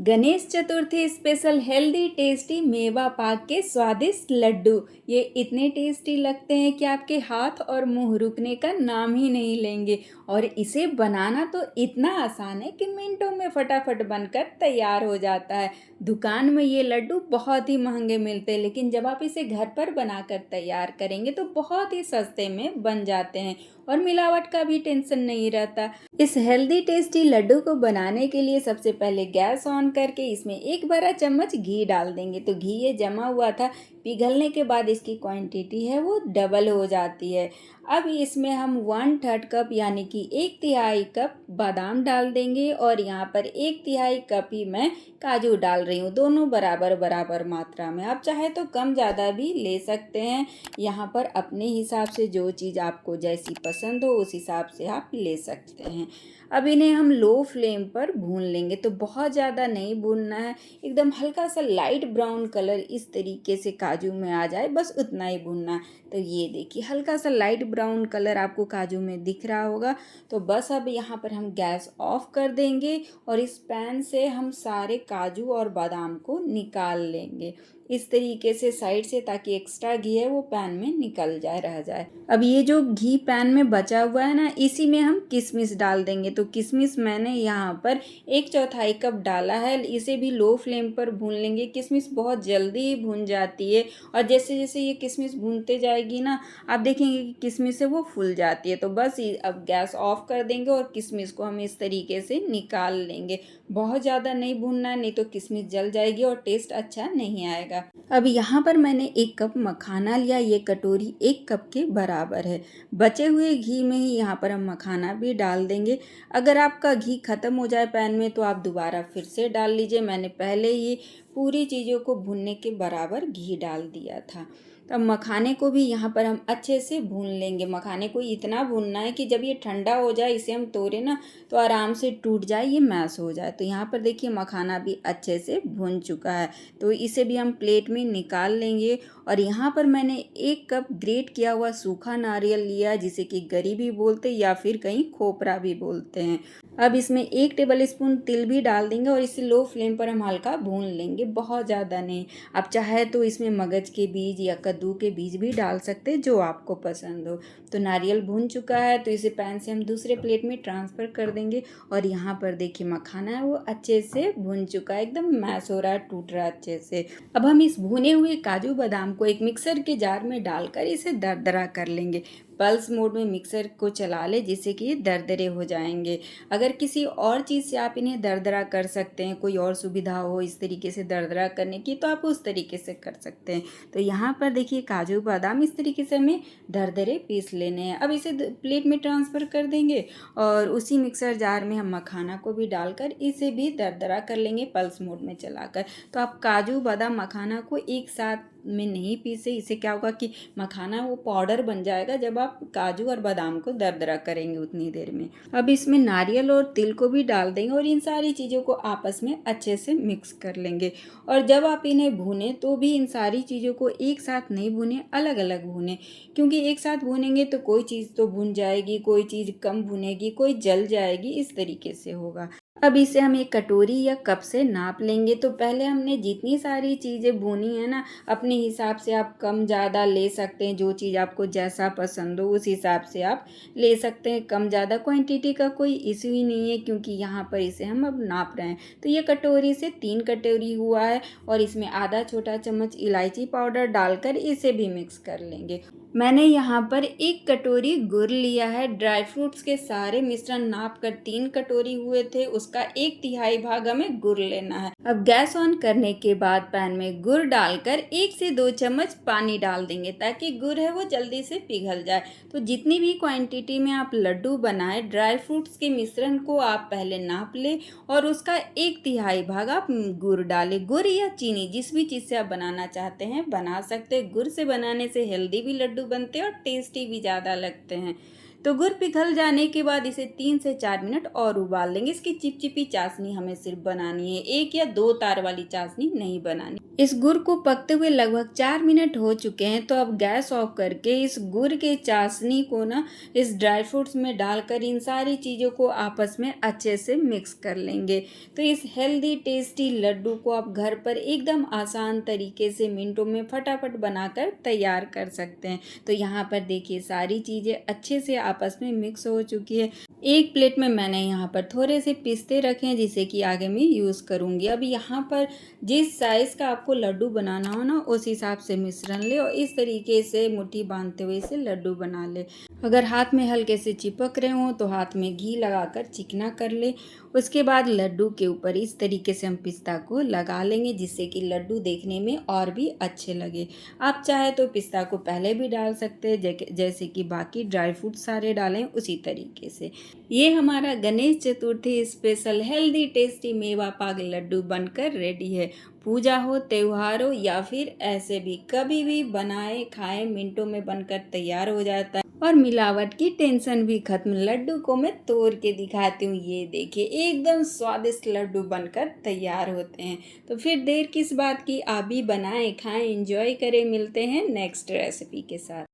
Ganesh Chaturthi special healthy tasty मेवा पाक के स्वादिष्ट लड्डू। ये इतने टेस्टी लगते हैं कि आपके हाथ और मुंह रुकने का नाम ही नहीं लेंगे। और इसे बनाना तो इतना आसान है कि मिनटों में फटाफट बनकर तैयार हो जाता है। दुकान में ये लड्डू बहुत ही महंगे मिलते हैं, लेकिन जब आप इसे घर पर बनाकर तैयार करेंगे तो बहुत ही सस्ते में बन जाते हैं और मिलावट का भी टेंशन नहीं रहता। इस हेल्दी टेस्टी लड्डू को बनाने के लिए सबसे पहले गैस ऑन करके इसमें एक बड़ा चम्मच घी डाल देंगे। तो घी ये जमा हुआ था, पिघलने के बाद इसकी क्वांटिटी है वो डबल हो जाती है। अब इसमें हम 1/3 कप यानी कि 1/3 कप बादाम डाल देंगे और यहाँ पर 1/3 कप ही मैं काजू डाल रही हूँ, दोनों बराबर बराबर मात्रा में। आप चाहे तो कम ज़्यादा भी ले सकते हैं, यहाँ पर अपने हिसाब से जो चीज़ आपको जैसी पसंद हो उस हिसाब से आप ले सकते हैं। अब इन्हें हम लो फ्लेम पर भून लेंगे, तो बहुत ज़्यादा नहीं भूनना है, एकदम हल्का सा लाइट ब्राउन कलर इस तरीके से काजू में आ जाए, बस उतना ही भूनना है। तो ये देखिए हल्का सा लाइट ब्राउन कलर आपको काजू में दिख रहा होगा। तो बस अब यहाँ पर हम गैस ऑफ कर देंगे और इस पैन से हम सारे काजू और बादाम को निकाल लेंगे इस तरीके से साइड से, ताकि एक्स्ट्रा घी है वो पैन में निकल जाए, रह जाए। अब ये जो घी पैन में बचा हुआ है ना, इसी में हम किशमिश डाल देंगे। तो किशमिश मैंने यहाँ पर 1/4 कप डाला है। इसे भी लो फ्लेम पर भून लेंगे। किशमिश बहुत जल्दी ही भून जाती है और जैसे जैसे ये किशमिश भूनते जाएगी ना, आप देखेंगे कि किशमिश है वो फूल जाती है। तो बस अब गैस ऑफ कर देंगे और किशमिश को हम इस तरीके से निकाल लेंगे। बहुत ज़्यादा नहीं भूनना है, नहीं तो किशमिश जल जाएगी और टेस्ट अच्छा नहीं आएगा। अब यहाँ पर मैंने 1 कप मखाना लिया, ये कटोरी 1 कप के बराबर है। बचे हुए घी में ही यहाँ पर हम मखाना भी डाल देंगे। अगर आपका घी ख़त्म हो जाए पैन में तो आप दोबारा फिर से डाल लीजिए। मैंने पहले ही पूरी चीज़ों को भुनने के बराबर घी डाल दिया था। तब मखाने को भी यहाँ पर हम अच्छे से भून लेंगे। मखाने को इतना भूनना है कि जब ये ठंडा हो जाए, इसे हम तोड़े ना तो आराम से टूट जाए, ये मैश हो जाए। तो यहाँ पर देखिए मखाना भी अच्छे से भून चुका है, तो इसे भी हम प्लेट में निकाल लेंगे। और यहाँ पर मैंने 1 कप ग्रेट किया हुआ सूखा नारियल लिया, जिसे कि गरी भी बोलते या फिर कहीं खोपरा भी बोलते हैं। अब इसमें 1 टेबल स्पून तिल भी डाल देंगे और इसे लो फ्लेम पर हम हल्का भून लेंगे, बहुत ज़्यादा नहीं। आप चाहे तो इसमें मगज के बीज या कद्दू के बीज भी डाल सकते हैं, जो आपको पसंद हो। तो नारियल भून चुका है, तो इसे पैन से हम दूसरे प्लेट में ट्रांसफ़र कर देंगे। और यहाँ पर देखिए मखाना है वो अच्छे से भून चुका है, एकदम मैश हो रहा है, टूट रहा है अच्छे से। अब हम इस भुने हुए काजू बादाम को एक मिक्सर के जार में डालकर इसे दरदरा कर लेंगे। पल्स मोड में मिक्सर को चला ले, जिससे कि ये दरदरे हो जाएंगे। अगर किसी और चीज़ से आप इन्हें दरदरा कर सकते हैं, कोई और सुविधा हो इस तरीके से दरदरा करने की, तो आप उस तरीके से कर सकते हैं। तो यहाँ पर देखिए काजू बादाम इस तरीके से हमें दरदरे पीस लेने हैं। अब इसे प्लेट में ट्रांसफ़र कर देंगे और उसी मिक्सर जार में हम मखाना को भी डालकर इसे भी दरदरा कर लेंगे, पल्स मोड में चलाकर। तो आप काजू बादाम मखाना को एक साथ में नहीं पीसे, इससे क्या होगा कि मखाना वो पाउडर बन जाएगा जब आप काजू और बादाम को दरदरा करेंगे उतनी देर में। अब इसमें नारियल और तिल को भी डाल देंगे और इन सारी चीज़ों को आपस में अच्छे से मिक्स कर लेंगे। और जब आप इन्हें भूनें तो भी इन सारी चीज़ों को एक साथ नहीं भूनें, अलग अलग भूनें, क्योंकि एक साथ भूनेंगे तो कोई चीज़ तो भून जाएगी, कोई चीज़ कम भुनेगी, कोई जल जाएगी, इस तरीके से होगा। अब इसे हम एक कटोरी या कप से नाप लेंगे। तो पहले हमने जितनी सारी चीज़ें भुनी है ना, अपने हिसाब से आप कम ज़्यादा ले सकते हैं, जो चीज़ आपको जैसा पसंद हो उस हिसाब से आप ले सकते हैं। कम ज़्यादा क्वांटिटी का कोई इशू ही नहीं है, क्योंकि यहाँ पर इसे हम अब नाप रहे हैं। तो ये कटोरी से 3 कटोरी हुआ है और इसमें आधा छोटा चम्मच इलायची पाउडर डालकर इसे भी मिक्स कर लेंगे। मैंने यहाँ पर 1 कटोरी गुड़ लिया है। ड्राई फ्रूट्स के सारे मिश्रण नाप कर 3 कटोरी हुए थे, उसका 1/3 भाग हमें गुड़ लेना है। अब गैस ऑन करने के बाद पैन में गुड़ डालकर 1 से 2 चम्मच पानी डाल देंगे, ताकि गुड़ है वो जल्दी से पिघल जाए। तो जितनी भी क्वांटिटी में आप लड्डू बनाए, ड्राई फ्रूट्स के मिश्रण को आप पहले नाप ले और उसका 1/3 भाग आप गुड़ डालें। गुड़ या चीनी जिस भी चीज़ से आप बनाना चाहते हैं बना सकते हैं। गुड़ से बनाने से हेल्दी भी लड्डू बनते हैं और टेस्टी भी ज़्यादा लगते हैं। तो गुड़ पिघल जाने के बाद इसे 3 से 4 मिनट और उबाल लेंगे। इसकी चिपचिपी चाशनी हमें सिर्फ बनानी है, 1 या 2 तार वाली चाशनी नहीं बनानी। इस गुड़ को पकते हुए लगभग 4 मिनट हो चुके हैं, तो अब गैस ऑफ करके इस गुड़ के चाशनी को ना इस ड्राई फ्रूट्स में डालकर इन सारी चीज़ों को आपस में अच्छे से मिक्स कर लेंगे। तो इस हेल्दी टेस्टी लड्डू को आप घर पर एकदम आसान तरीके से मिनटों में फटाफट बनाकर तैयार कर सकते हैं। तो यहाँ पर देखिए सारी चीज़ें अच्छे से आपस में मिक्स हो चुकी है। एक प्लेट में मैंने यहाँ पर थोड़े से पिस्ते रखे हैं जिसे कि आगे मैं यूज़ करूँगी। अब यहाँ पर जिस साइज़ का आपको लड्डू बनाना हो ना उस हिसाब से मिश्रण ले और इस तरीके से मुट्ठी बांधते हुए इसे लड्डू बना ले। अगर हाथ में हल्के से चिपक रहे हों तो हाथ में घी लगाकर चिकना कर ले। उसके बाद लड्डू के ऊपर इस तरीके से हम पिस्ता को लगा लेंगे जिससे कि लड्डू देखने में और भी अच्छे लगे। आप चाहे तो पिस्ता को पहले भी डाल सकते हैं, जैसे कि बाकी ड्राई फ्रूट सारे डालें उसी तरीके से। ये हमारा Ganesh Chaturthi special healthy tasty मेवा पाक लड्डू बनकर रेडी है। पूजा हो, त्योहार हो या फिर ऐसे भी कभी भी बनाए खाएं, मिनटों में बनकर तैयार हो जाता है और मिलावट की टेंशन भी खत्म। लड्डू को मैं तोड़ के दिखाती हूँ, ये देखिए एकदम स्वादिष्ट लड्डू बनकर तैयार होते हैं। तो फिर देर किस बात की, आप भी बनाएं खाएं एंजॉय करें। मिलते हैं नेक्स्ट रेसिपी के साथ।